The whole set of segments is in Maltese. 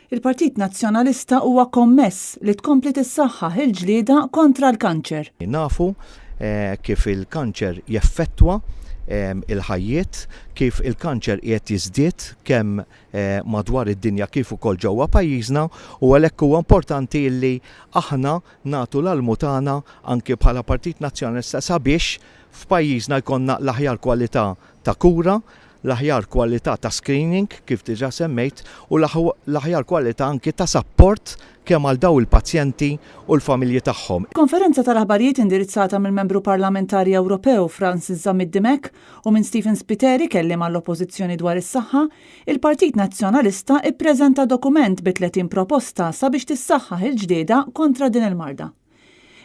Il-Partit Nazzjonalista huwa kommess li tkompli tissaħħaħ il-ġlieda kontra l-kanċer. Nafu kif il-kanċer jeffettwa il-ħajjiet, kif il-kanċer qiegħed jiżdied kemm madwar id-dinja kif ukoll ġewwa pajjiżna u għalhekk huwa importanti li aħna nagħtu l-almu tagħna anke bħala Partit Nazzjonalista sabiex f'pajjiżna jkollna l-aħjar kwalità ta' kura, l-aħjar kwalità ta' screening kif diġà semmejt u l-aħjar kwalità anke ta' support kemm għal daw il-pazjenti u l-familji tagħhom. Konferenza tal-aħbarijiet indirizzata mill-Membru Parlamentari Ewropew Francis Zamiddimek u minn Stephen Spiteri kelliem għall-Oppożizzjoni dwar is-saħħa, il-Partit Nazzjonalista ippreżenta dokument bi 30 proposta sabiex tissaħħaħ il-ġlieda kontra din il-marda.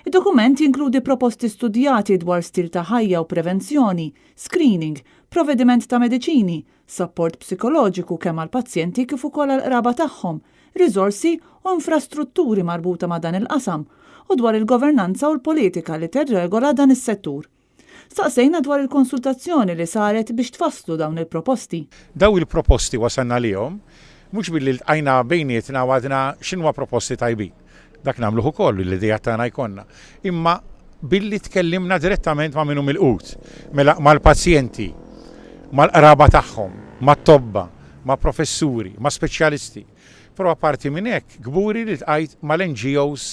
Id-dokument jinkludi proposti studjati dwar stil ta' ħajja u prevenzjoni, screening, provvediment ta' mediċini, support psikoloġiku kemm għal pazjenti kif ukoll għal qraba tagħhom, riżorsi u infrastrutturi marbuta ma' dan il-qasam u dwar il-governanza u l-politika li tirregola dan is-settur. Staqsejna dwar il-konsultazzjoni li saret biex tfasslu dawn il-proposti. Daw il-proposti wasanna lihom mhux billi ltqajna bejnietna għadna x'inhuwa proposti tajbin. Dak nagħmluh ukoll l-idea tagħna jkollna. Imma billi tkellimna direttament ma' minhom il-qut, mal-pazjenti, mal-qraba tagħhom, mat-tobba, ma' professuri, ma' speċjalisti. Però apparti minn hekk, gburi li tqajt mal-NGOs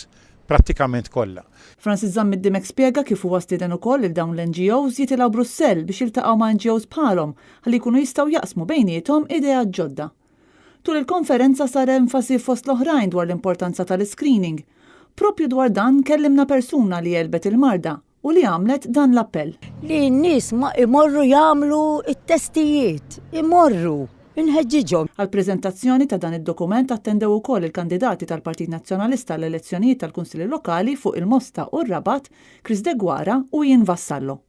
prattikament kollha. Francis Zamiddimek spjega kif huwa stieden ukoll il dawn l-NGOs jitilgħu Brussell biex jiltaqgħu ma' NGOs bħalhom ħalli jkunu jistgħu jaqsmu bejniethom ideat ġodda. Tul il-konferenza sar enfasi fost l-oħrajn dwar l-importanza tal-screening. Propju dwar dan kellimna persuna li jelbet il-marda u li għamlet dan l-appell. Li n-nies ma imorru jagħmlu it-testijiet, imorru, inħeġġiġhom. Għal-preżentazzjoni ta' dan id-dokument attendew ukoll il-kandidati tal-Partit Nazzjonalista l-elezzjonijiet tal-Kunsilli Lokali fuq il-Mosta u r-Rabat, Chris De Guara u Jien Vassallo.